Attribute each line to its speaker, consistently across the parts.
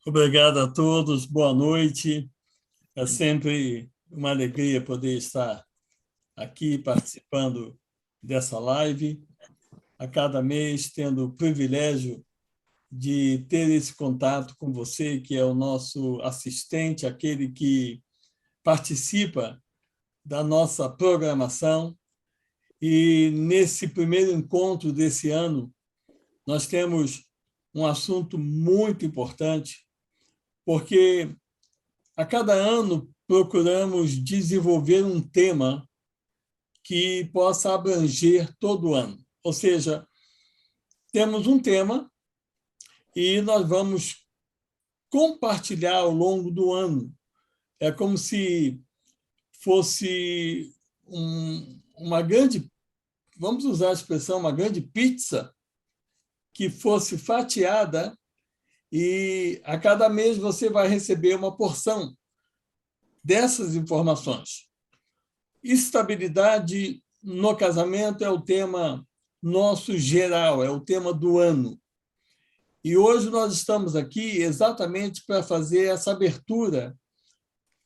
Speaker 1: Obrigado a todos, boa noite. É sempre uma alegria poder estar aqui participando dessa live, a cada mês tendo o privilégio de ter esse contato com você, que é o nosso assistente, aquele que participa da nossa programação. E nesse primeiro encontro desse ano, nós temos um assunto muito importante, porque a cada ano procuramos desenvolver um tema que possa abranger todo o ano. Ou seja, temos um tema e nós vamos compartilhar ao longo do ano. É como se fosse uma grande, vamos usar a expressão, uma grande pizza que fosse fatiada e a cada mês você vai receber uma porção dessas informações. Estabilidade no casamento é o tema nosso geral, é o tema do ano. E hoje nós estamos aqui exatamente para fazer essa abertura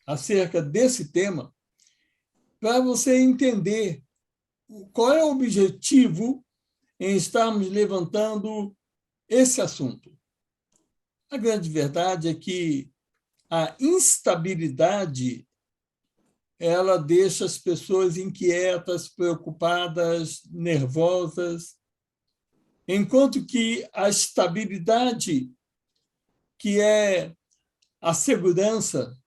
Speaker 1: acerca desse tema, para você entender qual é o objetivo em estarmos levantando esse assunto. A grande verdade é que a instabilidade ela deixa as pessoas inquietas, preocupadas, nervosas, enquanto que a estabilidade, que é a segurança,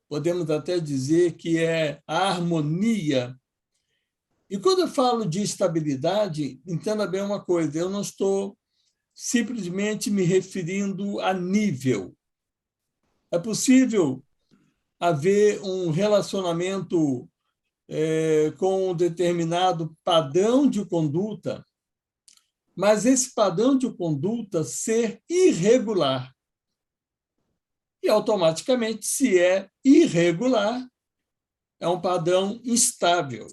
Speaker 1: podemos até dizer que é a harmonia. E quando eu falo de estabilidade, entenda bem uma coisa, eu não estou simplesmente me referindo a nível. É possível haver um relacionamento com um determinado padrão de conduta, mas esse padrão de conduta ser irregular. E, automaticamente, se é irregular, é um padrão instável.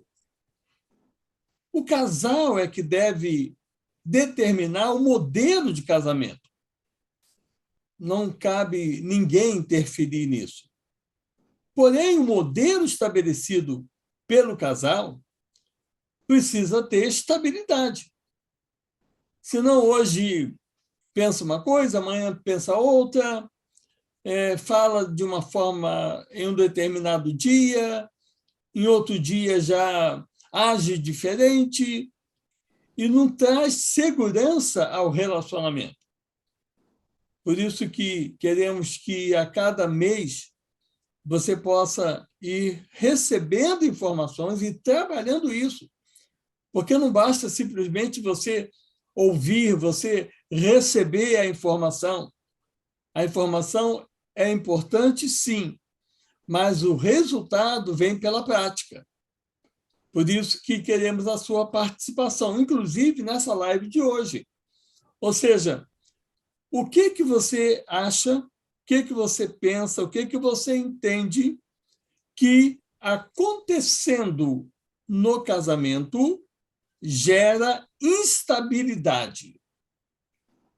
Speaker 1: O casal é que deve determinar o modelo de casamento. Não cabe ninguém interferir nisso. Porém, o modelo estabelecido pelo casal precisa ter estabilidade. Senão, hoje pensa uma coisa, amanhã pensa outra, fala de uma forma em um determinado dia, em outro dia já age diferente e não traz segurança ao relacionamento. Por isso que queremos que a cada mês você possa ir recebendo informações e trabalhando isso. Porque não basta simplesmente você ouvir, você receber a informação. A informação é importante, sim, mas o resultado vem pela prática. Por isso que queremos a sua participação, inclusive nessa live de hoje. Ou seja, o que você acha, o que você pensa, o que você entende que acontecendo no casamento gera instabilidade.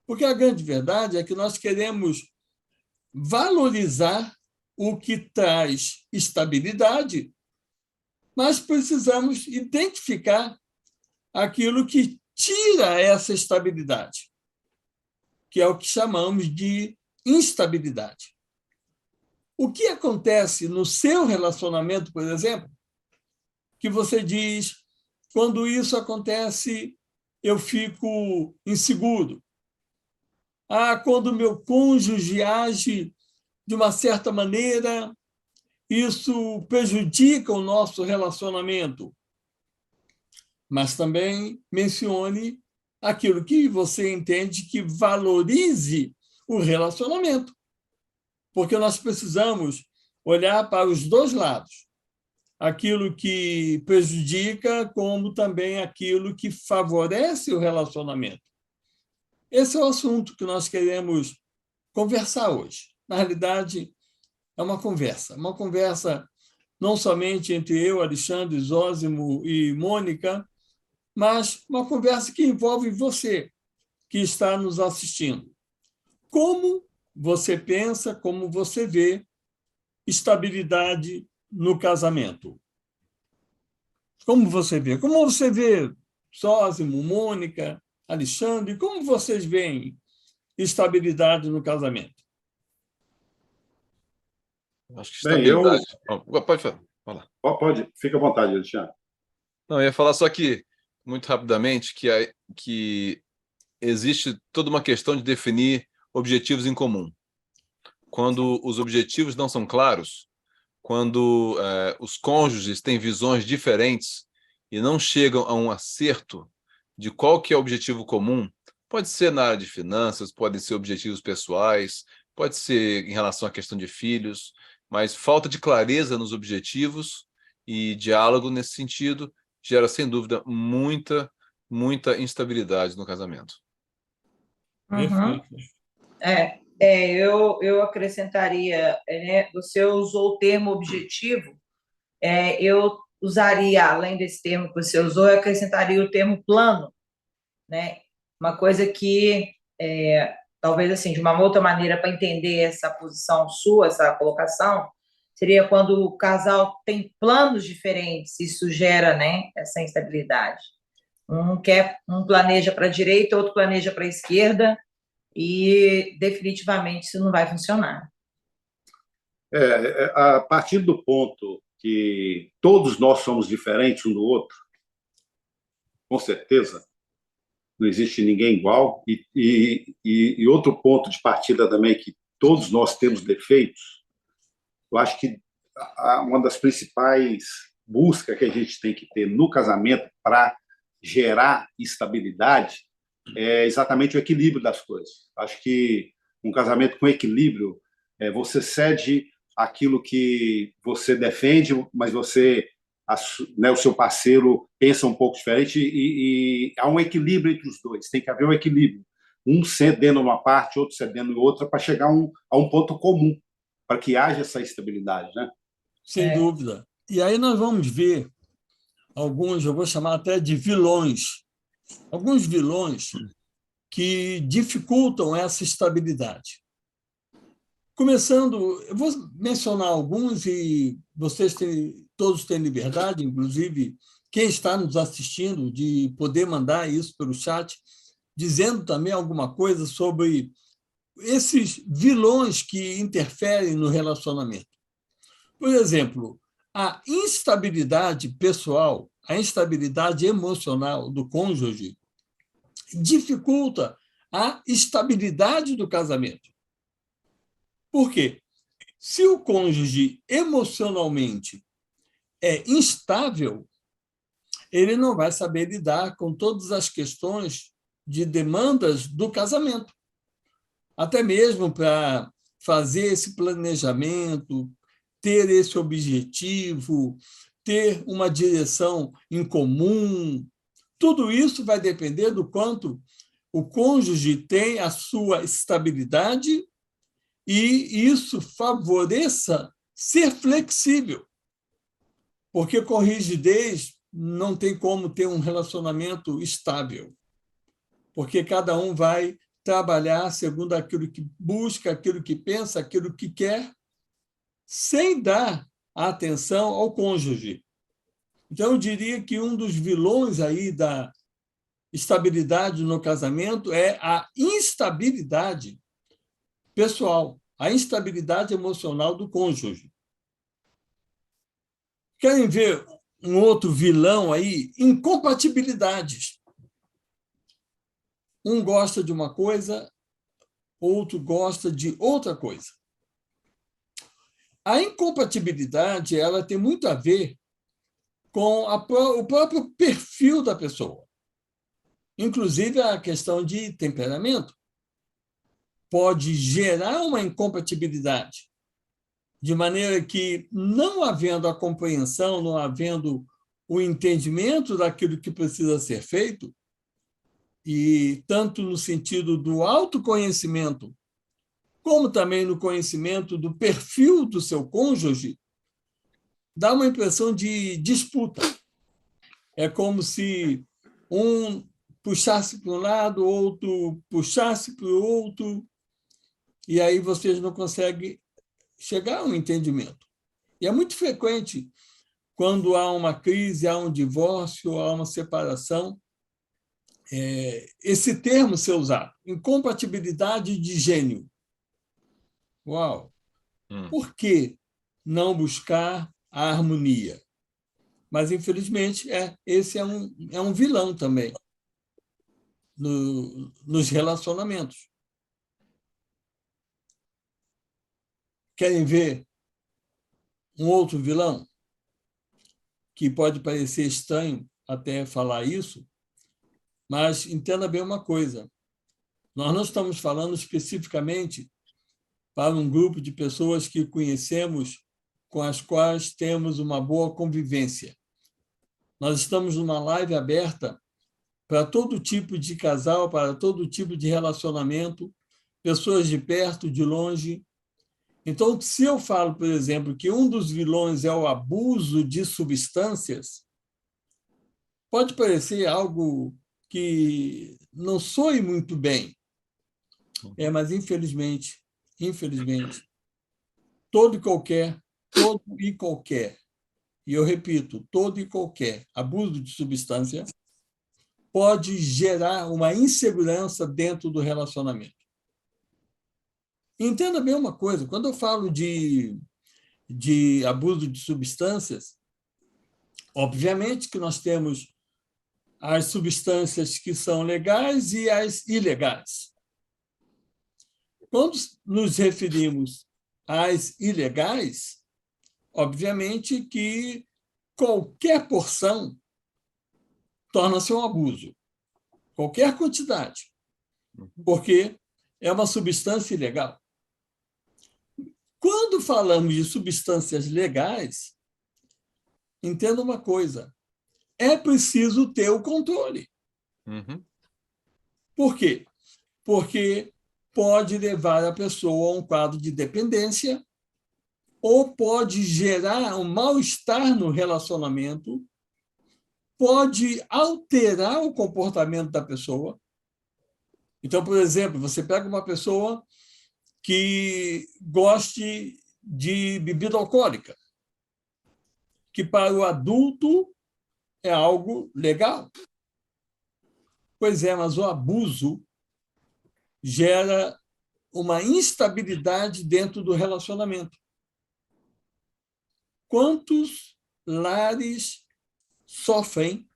Speaker 1: Porque a grande verdade é que nós queremos valorizar o que traz estabilidade, mas precisamos identificar aquilo que tira essa estabilidade, que é o que chamamos de instabilidade. O que acontece no seu relacionamento, por exemplo, que você diz, quando isso acontece, eu fico inseguro. Quando meu cônjuge age de uma certa maneira, isso prejudica o nosso relacionamento. Mas também mencione aquilo que você entende que valorize o relacionamento. Porque nós precisamos olhar para os dois lados. Aquilo que prejudica, como também aquilo que favorece o relacionamento. Esse é o assunto que nós queremos conversar hoje. Na realidade, é uma conversa não somente entre eu, Alexandre, Zósimo e Mônica, mas uma conversa que envolve você, que está nos assistindo. Como você pensa, como você vê estabilidade no casamento? Como você vê? Como você vê Sósimo, Mônica, Alexandre? Como vocês veem estabilidade no casamento?
Speaker 2: Acho que
Speaker 3: Bem, eu...
Speaker 2: estabilidade. Pode falar. Fala.
Speaker 3: Pode, fica à vontade, Alexandre.
Speaker 2: Não, eu ia falar só que, muito rapidamente, que existe toda uma questão de definir objetivos em comum. Quando os objetivos não são claros, quando os cônjuges têm visões diferentes e não chegam a um acerto de qual que é o objetivo comum, pode ser na área de finanças, podem ser objetivos pessoais, pode ser em relação à questão de filhos, mas falta de clareza nos objetivos e diálogo nesse sentido gera, sem dúvida, muita instabilidade no casamento.
Speaker 4: Uhum.
Speaker 1: Perfeito.
Speaker 4: Eu acrescentaria, né, você usou o termo objetivo, eu usaria, além desse termo que você usou, eu acrescentaria o termo plano, né? Uma coisa que, talvez assim, de uma outra maneira para entender essa posição sua, essa colocação, seria quando o casal tem planos diferentes, isso gera, né, essa instabilidade. Um planeja para a direita, outro planeja para a esquerda, e definitivamente isso não vai funcionar.
Speaker 3: A partir do ponto que todos nós somos diferentes um do outro, com certeza, não existe ninguém igual, e outro ponto de partida também é que todos nós temos defeitos. Eu acho que uma das principais buscas que a gente tem que ter no casamento para gerar estabilidade é exatamente o equilíbrio das coisas. Acho que um casamento com equilíbrio, você cede aquilo que você defende, mas você, né, o seu parceiro pensa um pouco diferente e há um equilíbrio entre os dois. Tem que haver um equilíbrio. Um cedendo uma parte, outro cedendo em outra, para chegar a um ponto comum, para que haja essa estabilidade, né?
Speaker 1: Sem dúvida. E aí nós vamos ver alguns, eu vou chamar até de vilões, alguns vilões que dificultam essa estabilidade. Começando, eu vou mencionar alguns e todos têm liberdade, inclusive quem está nos assistindo, de poder mandar isso pelo chat, dizendo também alguma coisa sobre esses vilões que interferem no relacionamento. Por exemplo, a instabilidade pessoal, a instabilidade emocional do cônjuge dificulta a estabilidade do casamento. Por quê? Se o cônjuge emocionalmente é instável, ele não vai saber lidar com todas as questões de demandas do casamento. Até mesmo para fazer esse planejamento, ter esse objetivo, ter uma direção em comum. Tudo isso vai depender do quanto o cônjuge tem a sua estabilidade e isso favoreça ser flexível. Porque com rigidez não tem como ter um relacionamento estável. Porque cada um vai trabalhar segundo aquilo que busca, aquilo que pensa, aquilo que quer, sem dar atenção ao cônjuge. Então, eu diria que um dos vilões aí da estabilidade no casamento é a instabilidade pessoal, a instabilidade emocional do cônjuge. Querem ver um outro vilão aí? Incompatibilidades. Um gosta de uma coisa, outro gosta de outra coisa. A incompatibilidade ela tem muito a ver com o próprio perfil da pessoa, inclusive a questão de temperamento. Pode gerar uma incompatibilidade, de maneira que, não havendo a compreensão, não havendo o entendimento daquilo que precisa ser feito, e tanto no sentido do autoconhecimento, como também no conhecimento do perfil do seu cônjuge, dá uma impressão de disputa. É como se um puxasse para um lado, outro puxasse para o outro, e aí vocês não conseguem chegar a um entendimento. E é muito frequente, quando há uma crise, há um divórcio, há uma separação, esse termo ser usado, incompatibilidade de gênio. Uau! Por que não buscar a harmonia? Mas, infelizmente, esse é um vilão também nos relacionamentos. Querem ver um outro vilão? Que pode parecer estranho até falar isso, mas entenda bem uma coisa. Nós não estamos falando especificamente para um grupo de pessoas que conhecemos, com as quais temos uma boa convivência. Nós estamos numa live aberta para todo tipo de casal, para todo tipo de relacionamento, pessoas de perto, de longe. Então, se eu falo, por exemplo, que um dos vilões é o abuso de substâncias, pode parecer algo que não soe muito bem, mas, infelizmente, todo e qualquer, e eu repito, todo e qualquer abuso de substância pode gerar uma insegurança dentro do relacionamento. Entenda bem uma coisa, quando eu falo de abuso de substâncias, obviamente que nós temos as substâncias que são legais e as ilegais. Quando nos referimos às ilegais, obviamente que qualquer porção torna-se um abuso, qualquer quantidade, porque é uma substância ilegal. Quando falamos de substâncias legais, entenda uma coisa, é preciso ter o controle. Por quê? Porque pode levar a pessoa a um quadro de dependência ou pode gerar um mal-estar no relacionamento, pode alterar o comportamento da pessoa. Então, por exemplo, você pega uma pessoa que goste de bebida alcoólica, que para o adulto é algo legal. Pois é, mas o abuso gera uma instabilidade dentro do relacionamento. Quantos lares sofrem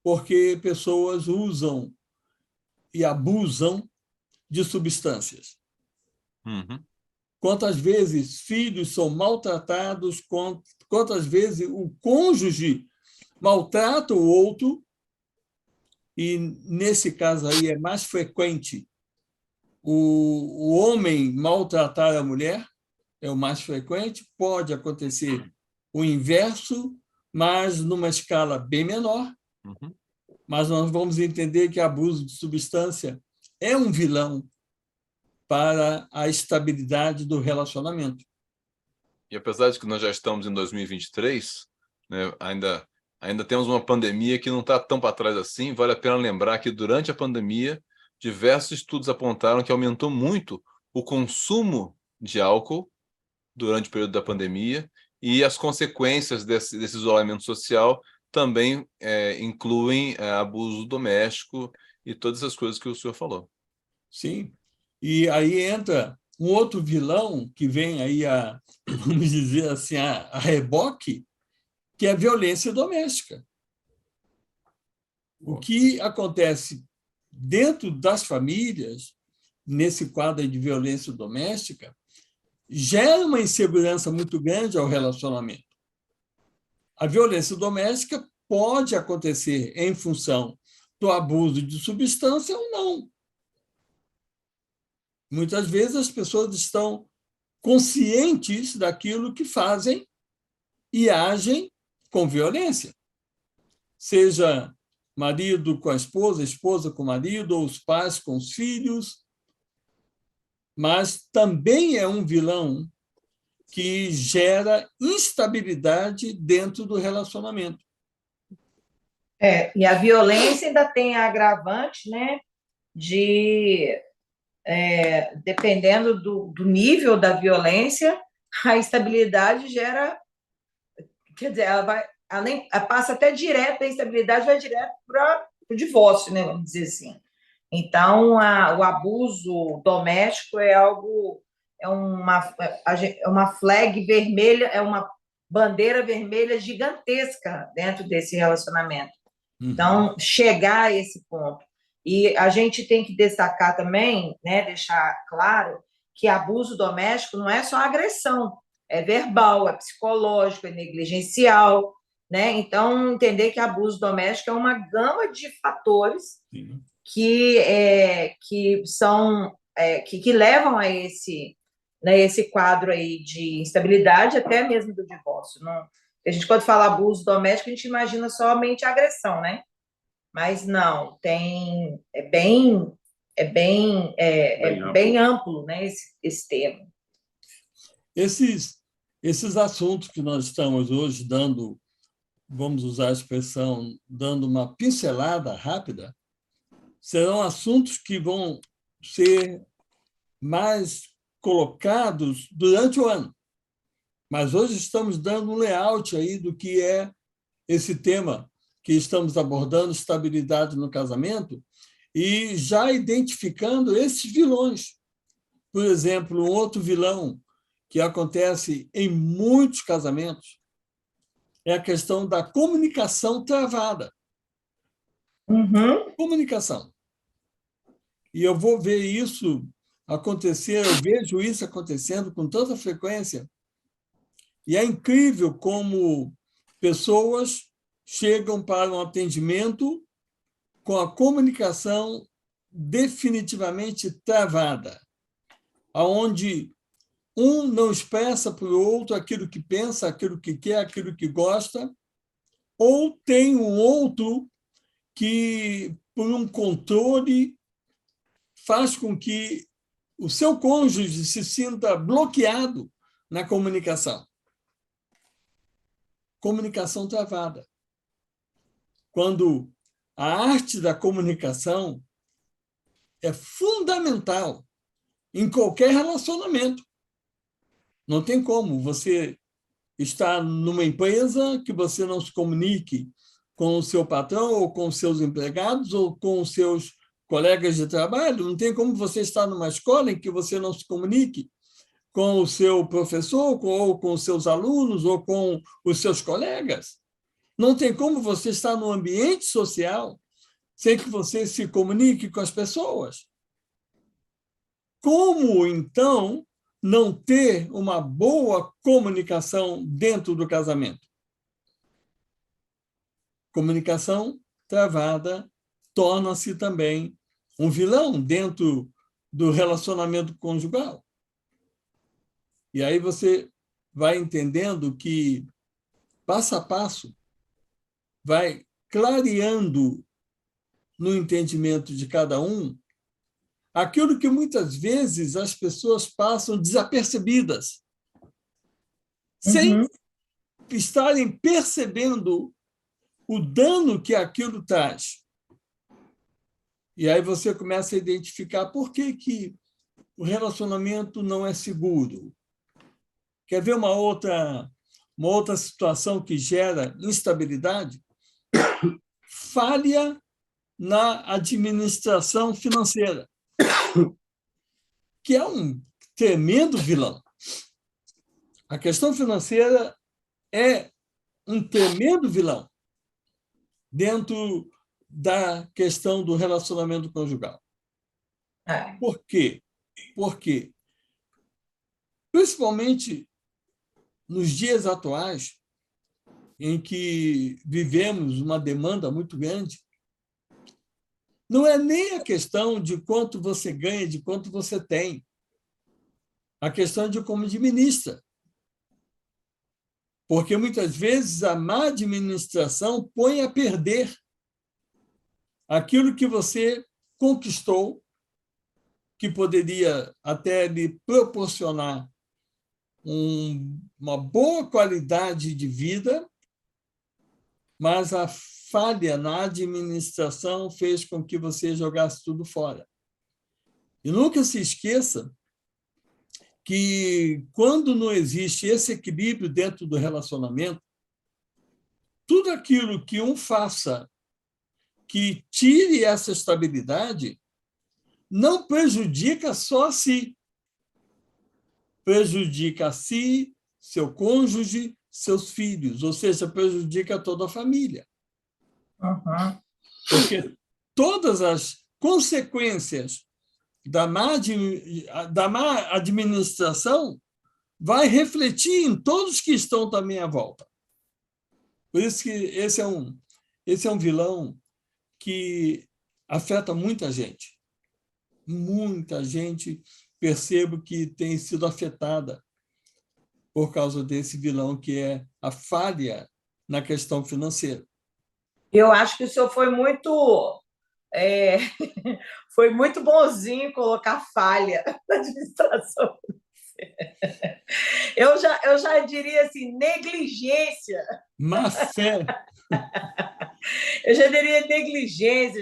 Speaker 1: porque pessoas usam e abusam de substâncias? Quantas vezes filhos são maltratados, quantas vezes o cônjuge maltrata o outro, e, nesse caso aí, é mais frequente o homem maltratar a mulher, é o mais frequente, pode acontecer o inverso, mas numa escala bem menor. Mas nós vamos entender que abuso de substância é um vilão para a estabilidade do relacionamento.
Speaker 2: E apesar de que nós já estamos em 2023, né, ainda temos uma pandemia que não está tão para trás assim. Vale a pena lembrar que, durante a pandemia, diversos estudos apontaram que aumentou muito o consumo de álcool durante o período da pandemia, e as consequências desse isolamento social também incluem abuso doméstico e todas as coisas que o senhor falou.
Speaker 1: Sim. E aí entra um outro vilão que vem aí vamos dizer assim, a reboque, que é a violência doméstica. O que acontece dentro das famílias, nesse quadro de violência doméstica, gera uma insegurança muito grande ao relacionamento. A violência doméstica pode acontecer em função do abuso de substância ou não. Muitas vezes as pessoas estão conscientes daquilo que fazem e agem com violência. Seja marido com a esposa com o marido, ou os pais com os filhos. Mas também é um vilão que gera instabilidade dentro do relacionamento.
Speaker 4: E a violência ainda tem a agravante, né, de dependendo do nível da violência, a instabilidade gera, quer dizer, ela passa até direto da instabilidade, vai direto para o divórcio, né, vamos dizer assim. Então, o abuso doméstico é uma flag vermelha, é uma bandeira vermelha gigantesca dentro desse relacionamento. Então, chegar a esse ponto. E a gente tem que destacar também, né, deixar claro, que abuso doméstico não é só agressão, é verbal, é psicológico, é negligencial, né? Então, entender que abuso doméstico é uma gama de fatores que são que levam a esse quadro aí de instabilidade, até mesmo do divórcio. Não, a gente, quando fala abuso doméstico, a gente imagina somente a agressão, né? Mas não, bem amplo, né, esse termo.
Speaker 1: Esses assuntos que nós estamos hoje dando, vamos usar a expressão, dando uma pincelada rápida, serão assuntos que vão ser mais colocados durante o ano. Mas hoje estamos dando um layout aí do que é esse tema que estamos abordando, estabilidade no casamento, e já identificando esses vilões. Por exemplo, um outro vilão que acontece em muitos casamentos é a questão da comunicação travada. Comunicação. E eu vou ver isso acontecer, eu vejo isso acontecendo com tanta frequência, e é incrível como pessoas chegam para um atendimento com a comunicação definitivamente travada, aonde um não expressa para o outro aquilo que pensa, aquilo que quer, aquilo que gosta, ou tem um outro que, por um controle, faz com que o seu cônjuge se sinta bloqueado na comunicação. Comunicação travada. Quando a arte da comunicação é fundamental em qualquer relacionamento. Não tem como você estar numa empresa que você não se comunique com o seu patrão ou com os seus empregados ou com os seus colegas de trabalho. Não tem como você estar numa escola em que você não se comunique com o seu professor ou com os seus alunos ou com os seus colegas. Não tem como você estar num ambiente social sem que você se comunique com as pessoas. Como, então, não ter uma boa comunicação dentro do casamento? Comunicação travada torna-se também um vilão dentro do relacionamento conjugal. E aí você vai entendendo que, passo a passo, vai clareando no entendimento de cada um aquilo que muitas vezes as pessoas passam desapercebidas, sem estarem percebendo o dano que aquilo traz. E aí você começa a identificar por que o relacionamento não é seguro. Quer ver uma outra situação que gera instabilidade? Falha na administração financeira, que é um tremendo vilão. A questão financeira é um tremendo vilão dentro da questão do relacionamento conjugal. Por quê? Porque, principalmente nos dias atuais, em que vivemos uma demanda muito grande, não é nem a questão de quanto você ganha, de quanto você tem. A questão é de como administra. Porque, muitas vezes, a má administração põe a perder aquilo que você conquistou, que poderia até lhe proporcionar uma boa qualidade de vida, mas a falha na administração fez com que você jogasse tudo fora. E nunca se esqueça que, quando não existe esse equilíbrio dentro do relacionamento, tudo aquilo que um faça que tire essa estabilidade não prejudica só a si, prejudica a si, seu cônjuge, seus filhos, ou seja, prejudica toda a família.
Speaker 4: Uhum.
Speaker 1: Porque todas as consequências da má administração vai refletir em todos que estão também à volta. Por isso que esse é um vilão que afeta muita gente. Muita gente, percebo que tem sido afetada por causa desse vilão, que é a falha na questão financeira.
Speaker 4: Eu acho que o senhor foi é, foi muito bonzinho em colocar falha na administração. Eu já diria assim, negligência.
Speaker 1: Má fé.
Speaker 4: Eu já diria negligência,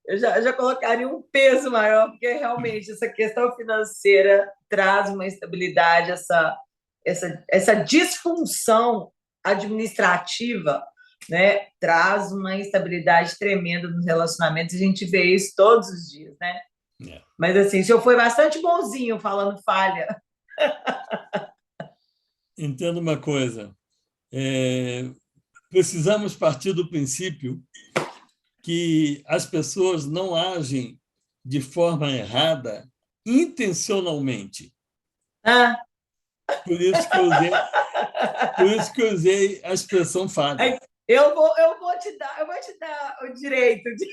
Speaker 4: eu já colocaria um peso maior, porque realmente essa questão financeira traz uma instabilidade, essa disfunção administrativa, né, traz uma instabilidade tremenda nos relacionamentos, a gente vê isso todos os dias, né?
Speaker 1: É.
Speaker 4: Mas assim, o senhor foi bastante bonzinho falando falha.
Speaker 1: Entenda uma coisa, precisamos partir do princípio que as pessoas não agem de forma errada intencionalmente.
Speaker 4: Ah,
Speaker 1: Por isso que eu usei a expressão falha.
Speaker 4: eu vou te dar o direito de...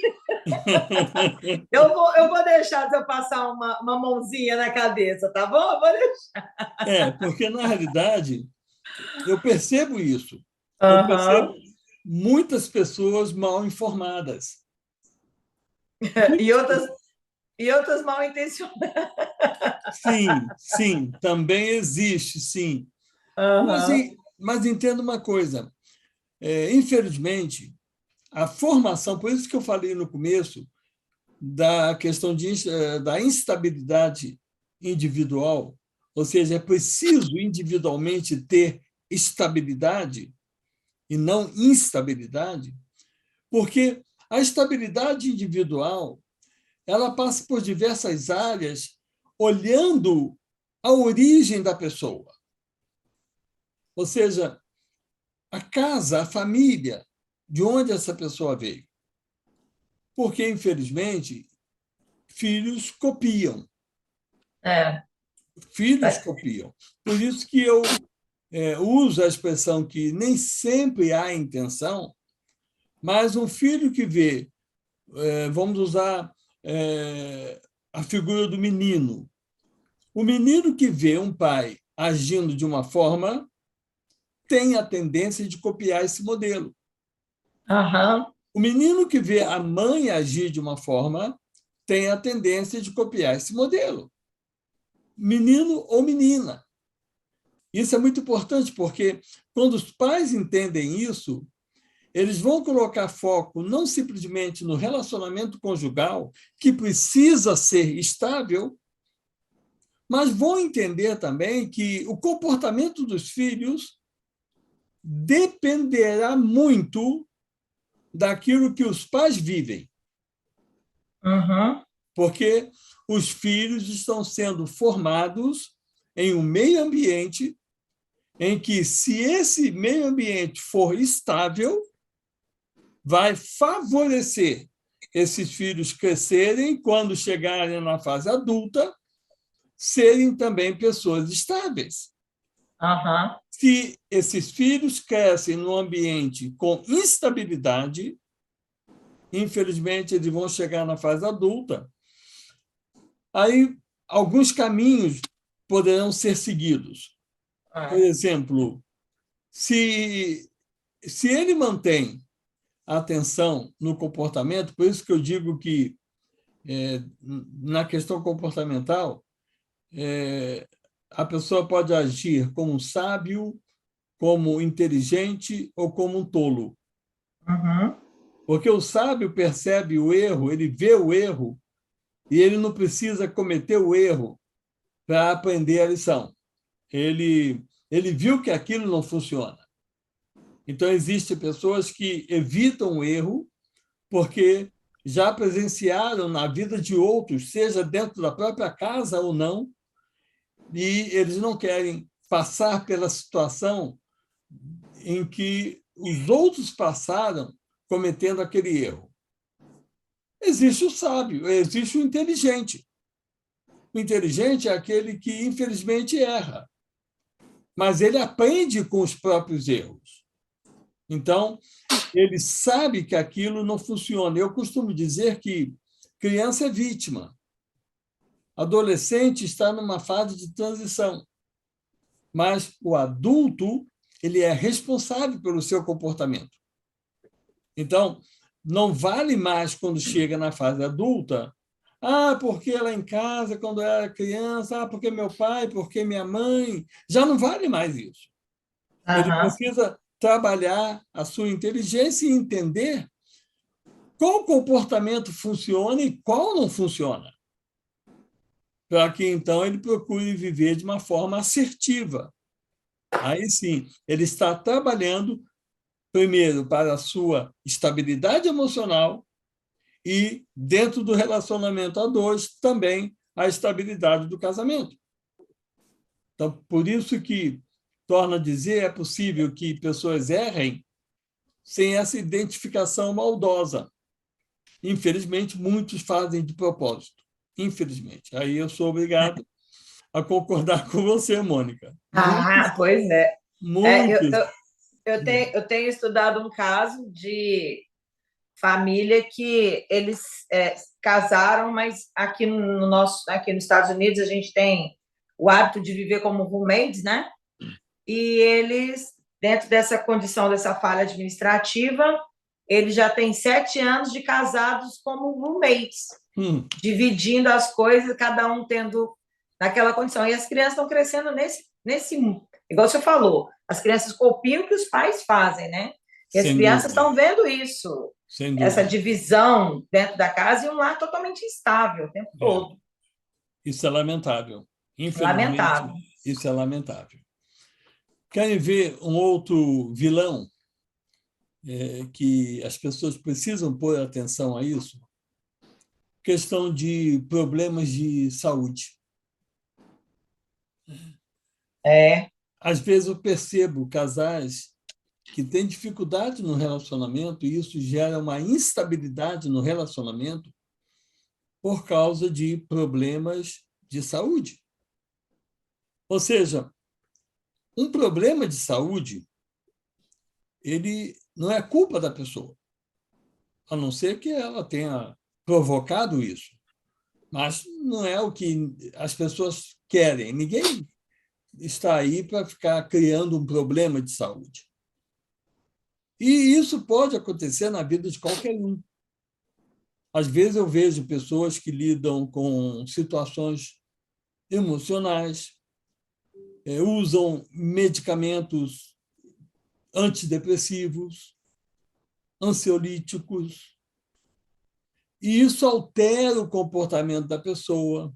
Speaker 4: eu vou deixar você passar uma mãozinha na cabeça, tá bom? Eu vou deixar.
Speaker 1: Porque, na realidade, eu percebo isso. Eu percebo
Speaker 4: Uhum.
Speaker 1: muitas pessoas mal informadas.
Speaker 4: E outras mal intencionadas.
Speaker 1: Sim, também existe, sim.
Speaker 4: Uhum.
Speaker 1: Mas entenda uma coisa, infelizmente, a formação, por isso que eu falei no começo da questão da instabilidade individual, ou seja, é preciso individualmente ter estabilidade e não instabilidade, porque a estabilidade individual ela passa por diversas áreas, olhando a origem da pessoa. Ou seja, a casa, a família, de onde essa pessoa veio. Porque, infelizmente, filhos copiam. Filhos copiam. Por isso que eu uso a expressão que nem sempre há intenção, mas um filho que vê, vamos usar a figura do menino. O menino que vê um pai agindo de uma forma tem a tendência de copiar esse modelo.
Speaker 4: Uhum.
Speaker 1: O menino que vê a mãe agir de uma forma tem a tendência de copiar esse modelo. Menino ou menina. Isso é muito importante, porque quando os pais entendem isso, eles vão colocar foco não simplesmente no relacionamento conjugal, que precisa ser estável, mas vão entender também que o comportamento dos filhos dependerá muito daquilo que os pais vivem.
Speaker 4: Uhum.
Speaker 1: Porque os filhos estão sendo formados em um meio ambiente em que, se esse meio ambiente for estável, vai favorecer esses filhos crescerem, quando chegarem na fase adulta, serem também pessoas estáveis.
Speaker 4: Uhum.
Speaker 1: Se esses filhos crescem num ambiente com instabilidade, infelizmente, eles vão chegar na fase adulta. Aí, alguns caminhos poderão ser seguidos. Por exemplo, se ele mantém a atenção no comportamento, por isso que eu digo que, na questão comportamental, a pessoa pode agir como um sábio, como inteligente ou como um tolo.
Speaker 4: Uhum.
Speaker 1: Porque o sábio percebe o erro, ele vê o erro e ele não precisa cometer o erro para aprender a lição. Ele viu que aquilo não funciona. Então, existem pessoas que evitam o erro porque já presenciaram na vida de outros, seja dentro da própria casa ou não, e eles não querem passar pela situação em que os outros passaram cometendo aquele erro. Existe o sábio, existe o inteligente. O inteligente é aquele que, infelizmente, erra, mas ele aprende com os próprios erros. Então, ele sabe que aquilo não funciona. Eu costumo dizer que criança é vítima. Adolescente está numa fase de transição, mas o adulto ele é responsável pelo seu comportamento. Então, não vale mais quando chega na fase adulta, porque lá em casa, quando eu era criança, porque meu pai, porque minha mãe. Já não vale mais isso. Ele precisa trabalhar a sua inteligência e entender qual comportamento funciona e qual não funciona, para que, então, ele procure viver de uma forma assertiva. Aí sim, ele está trabalhando, primeiro, para a sua estabilidade emocional e, dentro do relacionamento a dois, também a estabilidade do casamento. Então, por isso que, torna a dizer, é possível que pessoas errem sem essa identificação maldosa. Infelizmente, muitos fazem de propósito. Infelizmente. Aí eu sou obrigado a concordar com você, Mônica.
Speaker 4: Pois é.
Speaker 1: Muitos.
Speaker 4: Eu tenho estudado um caso de família que eles casaram, mas aqui nos Estados Unidos a gente tem o hábito de viver como roommates, né? E eles, dentro dessa condição, dessa falha administrativa, eles já têm 7 anos de casados como roommates, dividindo as coisas, cada um tendo naquela condição. E as crianças estão crescendo nesse igual você falou, as crianças copiam o que os pais fazem, né? E as crianças estão vendo isso, essa divisão dentro da casa e um lar totalmente instável o tempo todo.
Speaker 1: Isso é lamentável. Infelizmente,
Speaker 4: lamentável.
Speaker 1: Isso é lamentável. Querem ver um outro vilão que as pessoas precisam pôr atenção a isso? Questão de problemas de saúde. Às vezes eu percebo casais que têm dificuldade no relacionamento e isso gera uma instabilidade no relacionamento por causa de problemas de saúde. Ou seja, um problema de saúde, ele não é culpa da pessoa, a não ser que ela tenha provocado isso. Mas não é o que as pessoas querem. Ninguém está aí para ficar criando um problema de saúde. E isso pode acontecer na vida de qualquer um. Às vezes eu vejo pessoas que lidam com situações emocionais, usam medicamentos antidepressivos, ansiolíticos, e isso altera o comportamento da pessoa.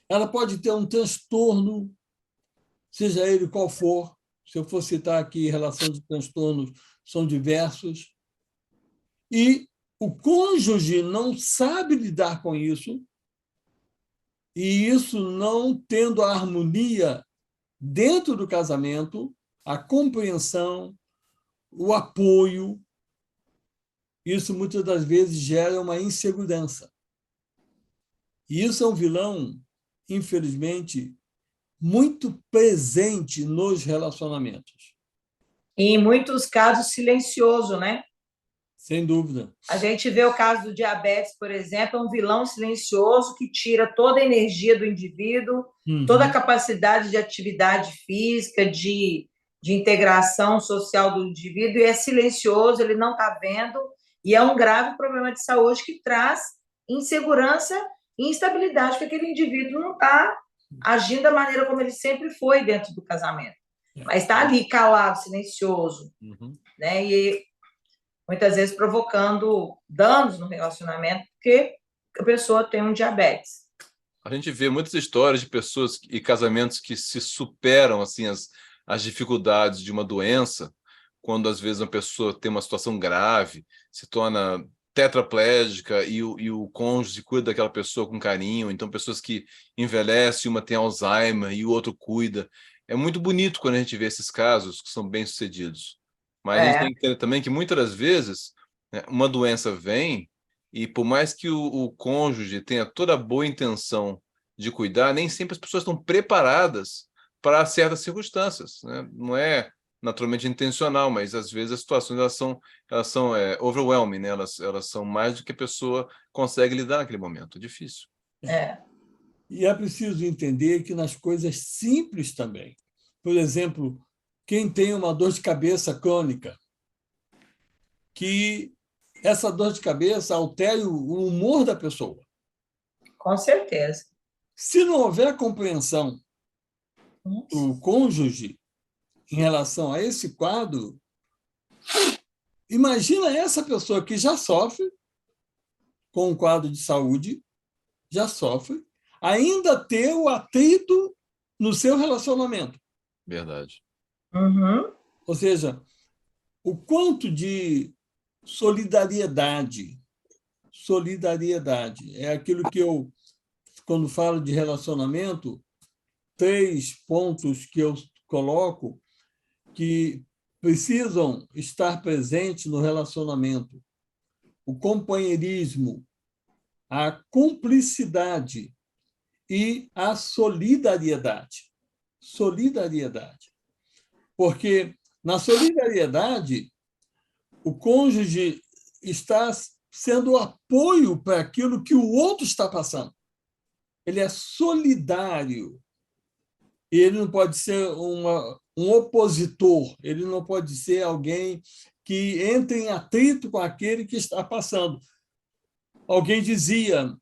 Speaker 1: Ela pode ter um transtorno, seja ele qual for. Se eu for citar aqui, em relação de transtornos, são diversos. E o cônjuge não sabe lidar com isso, e isso não tendo a harmonia dentro do casamento, a compreensão, o apoio, isso muitas das vezes gera uma insegurança. E isso é um vilão, infelizmente, muito presente nos relacionamentos.
Speaker 4: E, em muitos casos, silencioso, né?
Speaker 1: Sem dúvida.
Speaker 4: A gente vê o caso do diabetes, por exemplo, é um vilão silencioso que tira toda a energia do indivíduo, toda a capacidade de atividade física, de integração social do indivíduo, e é silencioso, ele não está vendo, e é um grave problema de saúde que traz insegurança e instabilidade, porque aquele indivíduo não está agindo da maneira como ele sempre foi dentro do casamento, mas está ali calado, silencioso, né? E muitas vezes provocando danos no relacionamento, porque a pessoa tem um diabetes.
Speaker 2: A gente vê muitas histórias de pessoas e casamentos que se superam assim as dificuldades de uma doença, quando às vezes uma pessoa tem uma situação grave, se torna tetraplégica e o cônjuge cuida daquela pessoa com carinho. Então, pessoas que envelhecem, uma tem Alzheimer e o outro cuida. É muito bonito quando a gente vê esses casos que são bem-sucedidos. Mas a gente tem que entender também que muitas das vezes, né, uma doença vem e por mais que o cônjuge tenha toda a boa intenção de cuidar, nem sempre as pessoas estão preparadas para certas circunstâncias, né? Não é naturalmente intencional, mas às vezes as situações elas são overwhelming, né? Elas são mais do que a pessoa consegue lidar naquele momento. É difícil.
Speaker 1: E é preciso entender que nas coisas simples também. Por exemplo, quem tem uma dor de cabeça crônica, que essa dor de cabeça altere o humor da pessoa.
Speaker 4: Com certeza.
Speaker 1: Se não houver compreensão do cônjuge em relação a esse quadro, imagina essa pessoa que já sofre com um quadro de saúde, já sofre, ainda ter o atrito no seu relacionamento.
Speaker 2: Verdade.
Speaker 4: Uhum.
Speaker 1: Ou seja, o quanto de solidariedade é aquilo que eu, quando falo de relacionamento, 3 pontos que eu coloco que precisam estar presentes no relacionamento: o companheirismo, a cumplicidade e a solidariedade. Solidariedade. Porque na solidariedade, o cônjuge está sendo apoio para aquilo que o outro está passando. Ele é solidário. E ele não pode ser um opositor, ele não pode ser alguém que entre em atrito com aquele que está passando. Alguém dizia,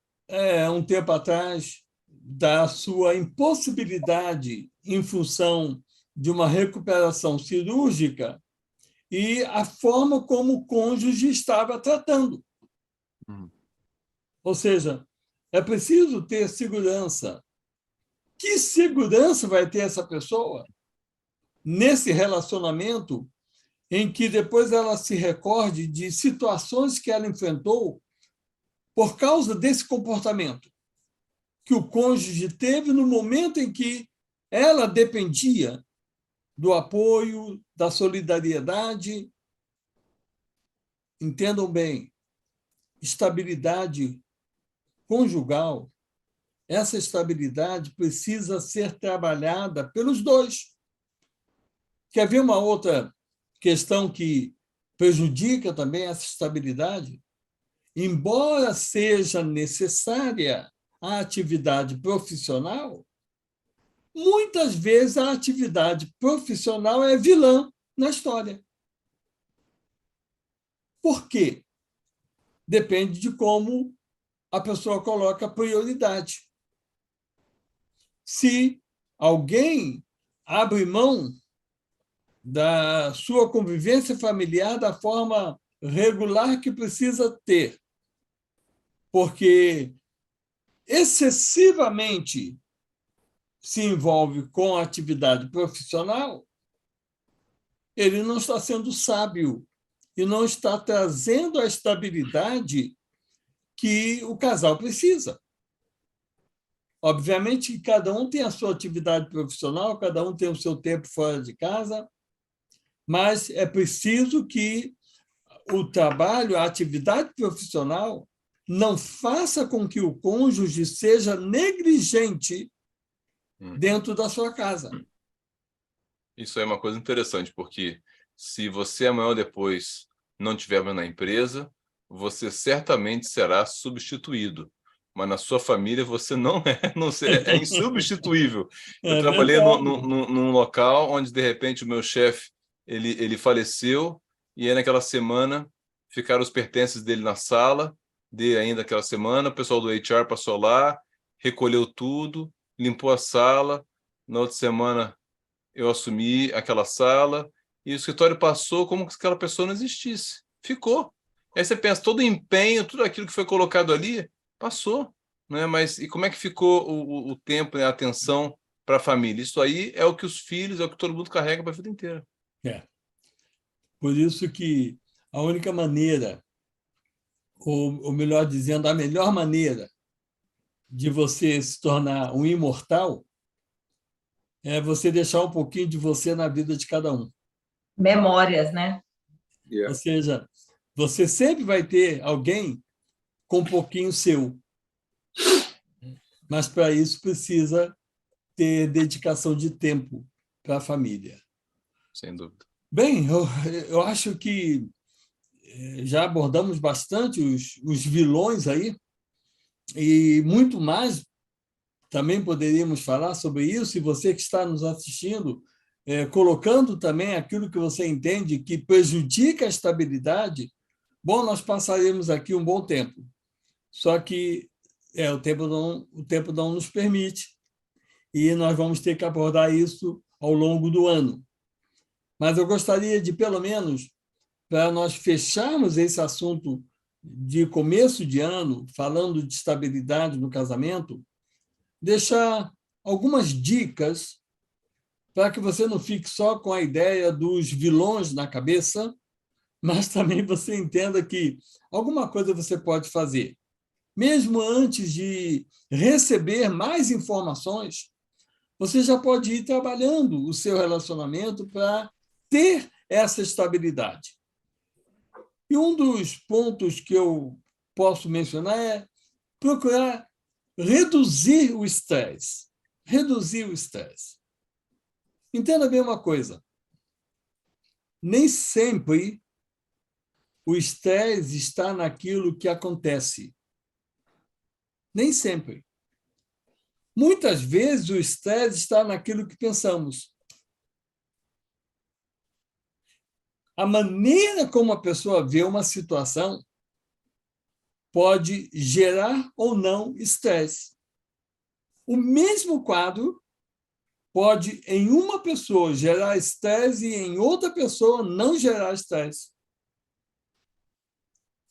Speaker 1: um tempo atrás, da sua impossibilidade em função de uma recuperação cirúrgica e a forma como o cônjuge estava tratando. Ou seja, é preciso ter segurança. Que segurança vai ter essa pessoa nesse relacionamento em que depois ela se recorde de situações que ela enfrentou por causa desse comportamento que o cônjuge teve no momento em que ela dependia do apoio, da solidariedade? Entendam bem, estabilidade conjugal, essa estabilidade precisa ser trabalhada pelos dois. Quer ver uma outra questão que prejudica também essa estabilidade? Embora seja necessária a atividade profissional, muitas vezes a atividade profissional é vilã na história. Por quê? Depende de como a pessoa coloca prioridade. Se alguém abre mão da sua convivência familiar da forma regular que precisa ter, porque excessivamente se envolve com a atividade profissional, ele não está sendo sábio e não está trazendo a estabilidade que o casal precisa. Obviamente que cada um tem a sua atividade profissional, cada um tem o seu tempo fora de casa, mas é preciso que o trabalho, a atividade profissional, não faça com que o cônjuge seja negligente dentro da sua casa.
Speaker 2: Isso é uma coisa interessante, porque se você amanhã ou depois não estiver mais na empresa, você certamente será substituído. Mas na sua família você não é insubstituível. Eu trabalhei num local onde, de repente, o meu chefe ele faleceu e aí, naquela semana, ficaram os pertences dele na sala, ainda aquela semana, o pessoal do HR passou lá, recolheu tudo, limpou a sala. Na outra semana, eu assumi aquela sala e o escritório passou como se aquela pessoa não existisse. Ficou. Aí você pensa, todo o empenho, tudo aquilo que foi colocado ali, Passou, né? Mas e como é que ficou o tempo e a atenção para a família? Isso aí é o que os filhos, é o que todo mundo carrega para a vida inteira.
Speaker 1: É. Por isso que a única maneira, ou melhor dizendo, a melhor maneira de você se tornar um imortal é você deixar um pouquinho de você na vida de cada um.
Speaker 4: Memórias, né?
Speaker 1: Ou seja, você sempre vai ter alguém com um pouquinho seu, mas para isso precisa ter dedicação de tempo para a família.
Speaker 2: Sem dúvida.
Speaker 1: Bem, eu acho que já abordamos bastante os vilões aí, e muito mais também poderíamos falar sobre isso, e você que está nos assistindo, colocando também aquilo que você entende que prejudica a estabilidade, bom, nós passaremos aqui um bom tempo. Só que o tempo não nos permite, e nós vamos ter que abordar isso ao longo do ano. Mas eu gostaria de, pelo menos, para nós fecharmos esse assunto de começo de ano, falando de estabilidade no casamento, deixar algumas dicas para que você não fique só com a ideia dos vilões na cabeça, mas também você entenda que alguma coisa você pode fazer. Mesmo antes de receber mais informações, você já pode ir trabalhando o seu relacionamento para ter essa estabilidade. E um dos pontos que eu posso mencionar é procurar reduzir o estresse. Reduzir o estresse. Entenda bem uma coisa. Nem sempre o estresse está naquilo que acontece. Nem sempre. Muitas vezes o estresse está naquilo que pensamos. A maneira como a pessoa vê uma situação pode gerar ou não estresse. O mesmo quadro pode, em uma pessoa, gerar estresse e em outra pessoa não gerar estresse.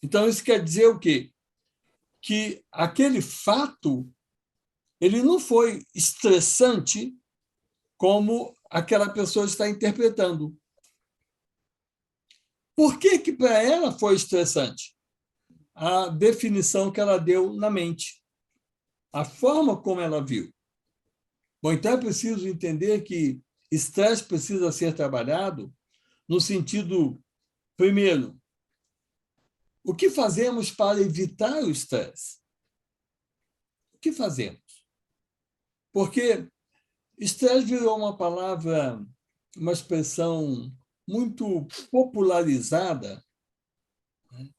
Speaker 1: Então, isso quer dizer o quê? Que aquele fato ele não foi estressante como aquela pessoa está interpretando. Por que que para ela foi estressante? A definição que ela deu na mente, a forma como ela viu. Bom, então é preciso entender que estresse precisa ser trabalhado no sentido, primeiro, o que fazemos para evitar o estresse? O que fazemos? Porque estresse virou uma palavra, uma expressão muito popularizada, né,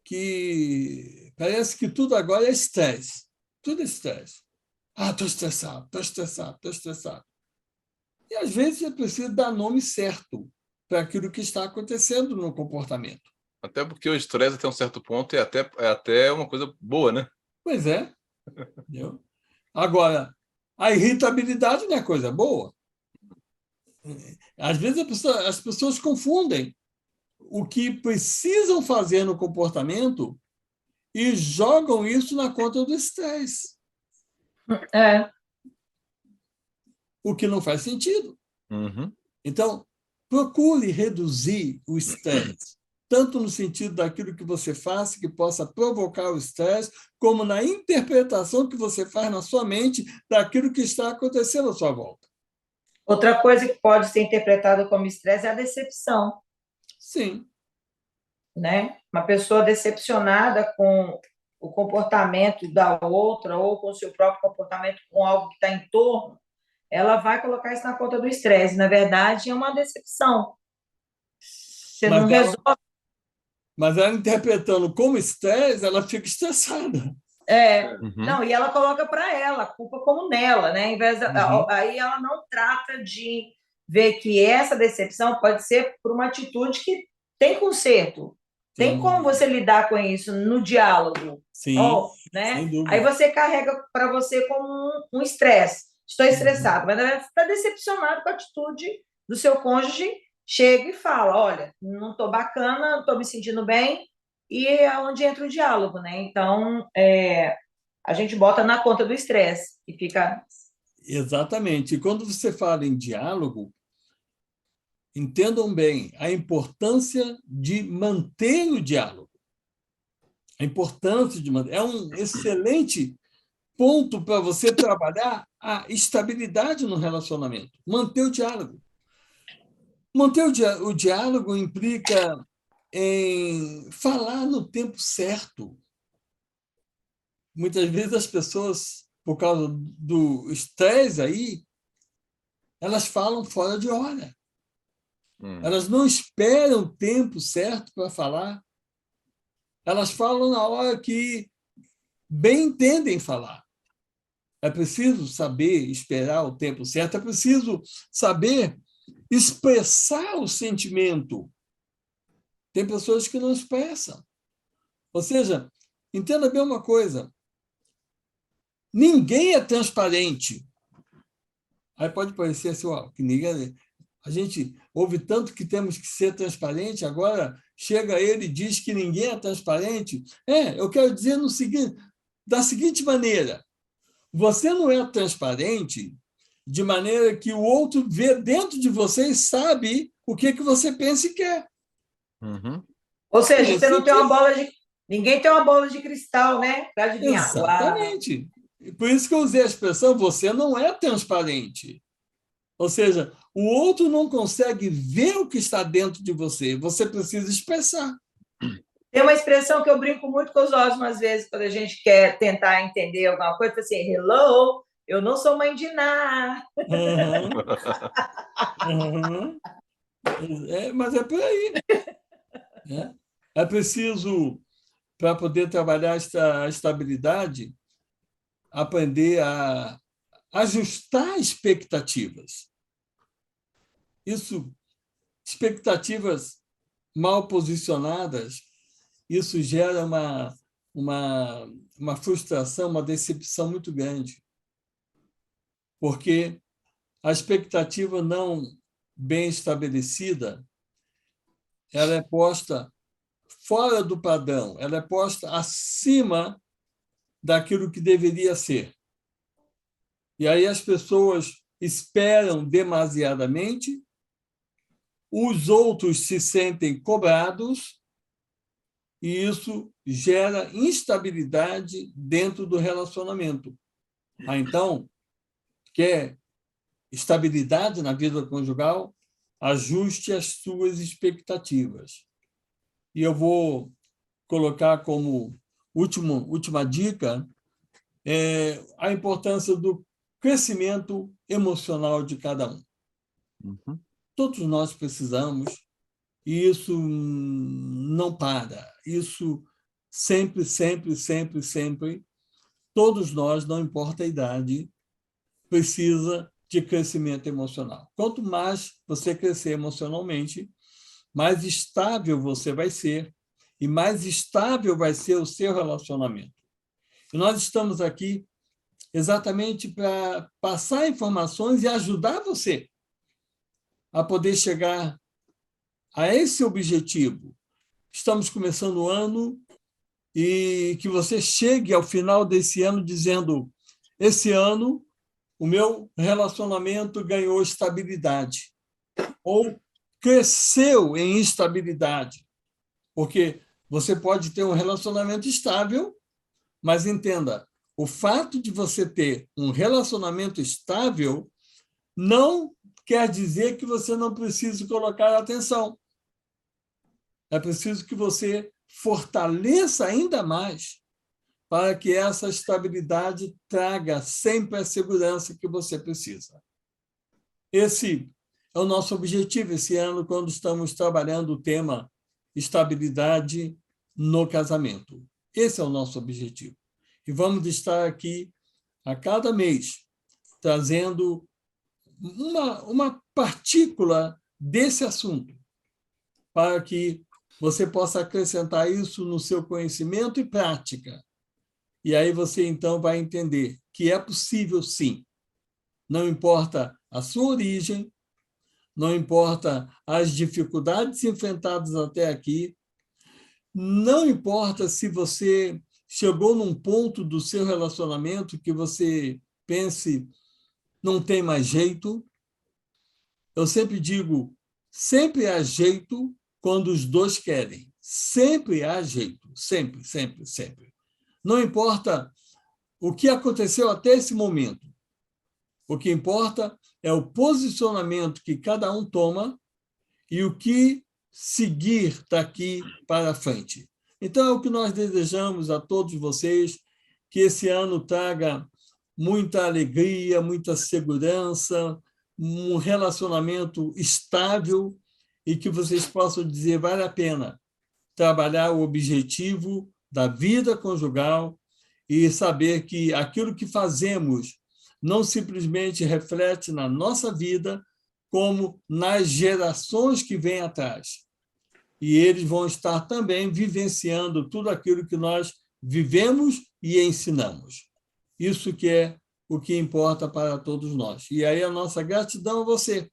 Speaker 1: que parece que tudo agora é estresse. Tudo é estresse. Ah, estou estressado, estou estressado, estou estressado. E, às vezes, é preciso dar nome certo para aquilo que está acontecendo no comportamento.
Speaker 2: Até porque o estresse, até um certo ponto, é até uma coisa boa, né?
Speaker 1: Pois é. Entendeu? Agora, a irritabilidade não é coisa boa. Às vezes as pessoas confundem o que precisam fazer no comportamento e jogam isso na conta do estresse, o que não faz sentido.
Speaker 2: Uhum.
Speaker 1: Então, procure reduzir o estresse, tanto no sentido daquilo que você faz, que possa provocar o estresse, como na interpretação que você faz na sua mente daquilo que está acontecendo à sua volta.
Speaker 4: Outra coisa que pode ser interpretada como estresse é a decepção,
Speaker 1: Sim.
Speaker 4: né? Uma pessoa decepcionada com o comportamento da outra ou com o seu próprio comportamento com algo que está em torno, ela vai colocar isso na conta do estresse. Na verdade, é uma decepção. Você não resolve.
Speaker 1: Mas ela interpretando como estresse, ela fica estressada.
Speaker 4: Não, e ela coloca para ela, a culpa como nela, né? Aí ela não trata de ver que essa decepção pode ser por uma atitude que tem conserto. Tem como você lidar com isso no diálogo.
Speaker 1: Sim,
Speaker 4: né?
Speaker 1: sem dúvida.
Speaker 4: Aí você carrega para você como um estresse. Estou estressado, mas na verdade está decepcionado com a atitude do seu cônjuge, chega e fala, olha, não estou bacana, não estou me sentindo bem, e é onde entra o diálogo, né? Então, a gente bota na conta do estresse e fica...
Speaker 1: Exatamente. E quando você fala em diálogo, entendam bem a importância de manter o diálogo. A importância de manter. É um excelente ponto para você trabalhar a estabilidade no relacionamento. Manter o diálogo. Manter o diálogo implica em falar no tempo certo. Muitas vezes as pessoas, por causa do estresse aí, elas falam fora de hora. Elas não esperam o tempo certo para falar. Elas falam na hora que bem entendem falar. É preciso saber esperar o tempo certo, é preciso saber expressar o sentimento. Tem pessoas que não expressam. Ou seja, entenda bem uma coisa, ninguém é transparente. Aí pode parecer assim, ó, que ninguém... A gente ouve tanto que temos que ser transparente, agora chega ele e diz que ninguém é transparente. Eu quero dizer da seguinte maneira, você não é transparente de maneira que o outro vê dentro de você e sabe o que você pensa e quer.
Speaker 2: Uhum.
Speaker 4: Ou seja, você não tem uma bola de... Ninguém tem uma bola de cristal, né? Para adivinhar.
Speaker 1: Exatamente. Por isso que eu usei a expressão, você não é transparente. Ou seja, o outro não consegue ver o que está dentro de você. Você precisa expressar.
Speaker 4: Tem uma expressão que eu brinco muito com os Osmos, às vezes, quando a gente quer tentar entender alguma coisa, assim, hello, eu não sou mãe de Ná.
Speaker 1: Mas é por aí. É preciso, para poder trabalhar a estabilidade, aprender a ajustar expectativas. Expectativas mal posicionadas, isso gera uma frustração, uma decepção muito grande. Porque a expectativa não bem estabelecida, ela é posta fora do padrão, ela é posta acima daquilo que deveria ser. E aí as pessoas esperam demasiadamente, os outros se sentem cobrados, e isso gera instabilidade dentro do relacionamento. Então, quer estabilidade na vida conjugal? Ajuste as suas expectativas. E eu vou colocar como última dica a importância do crescimento emocional de cada um.
Speaker 2: Uhum.
Speaker 1: Todos nós precisamos, e isso não para. Isso sempre, sempre, sempre, sempre, todos nós, não importa a idade, precisa de crescimento emocional. Quanto mais você crescer emocionalmente, mais estável você vai ser e mais estável vai ser o seu relacionamento. E nós estamos aqui exatamente para passar informações e ajudar você a poder chegar a esse objetivo. Estamos começando o ano e que você chegue ao final desse ano dizendo: esse ano o meu relacionamento ganhou estabilidade ou cresceu em estabilidade. Porque você pode ter um relacionamento estável, mas entenda, o fato de você ter um relacionamento estável não quer dizer que você não precise colocar atenção. É preciso que você fortaleça ainda mais para que essa estabilidade traga sempre a segurança que você precisa. Esse é o nosso objetivo esse ano, quando estamos trabalhando o tema estabilidade no casamento. Esse é o nosso objetivo. E vamos estar aqui a cada mês trazendo uma partícula desse assunto, para que você possa acrescentar isso no seu conhecimento e prática. E aí você, então, vai entender que é possível, sim. Não importa a sua origem, não importa as dificuldades enfrentadas até aqui, não importa se você chegou num ponto do seu relacionamento que você pense, não tem mais jeito? Eu sempre digo, sempre há jeito quando os dois querem. Sempre há jeito. Sempre, sempre, sempre. Não importa o que aconteceu até esse momento. O que importa é o posicionamento que cada um toma e o que seguir daqui para frente. Então, é o que nós desejamos a todos vocês, que esse ano traga muita alegria, muita segurança, um relacionamento estável e que vocês possam dizer, vale a pena trabalhar o objetivo da vida conjugal e saber que aquilo que fazemos não simplesmente reflete na nossa vida, como nas gerações que vêm atrás. E eles vão estar também vivenciando tudo aquilo que nós vivemos e ensinamos. Isso que é o que importa para todos nós. E aí a nossa gratidão a você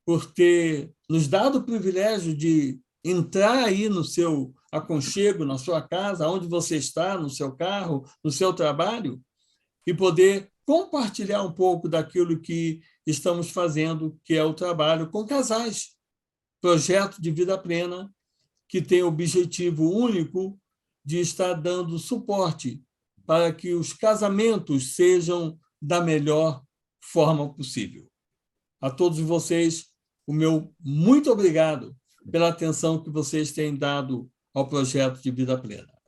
Speaker 1: por ter nos dado o privilégio de entrar aí no seu aconchego, na sua casa, onde você está, no seu carro, no seu trabalho, e poder compartilhar um pouco daquilo que estamos fazendo, que é o trabalho com casais. Projeto de Vida Plena, que tem o objetivo único de estar dando suporte para que os casamentos sejam da melhor forma possível. A todos vocês, o meu muito obrigado pela atenção que vocês têm dado ao projeto de Vida Plena.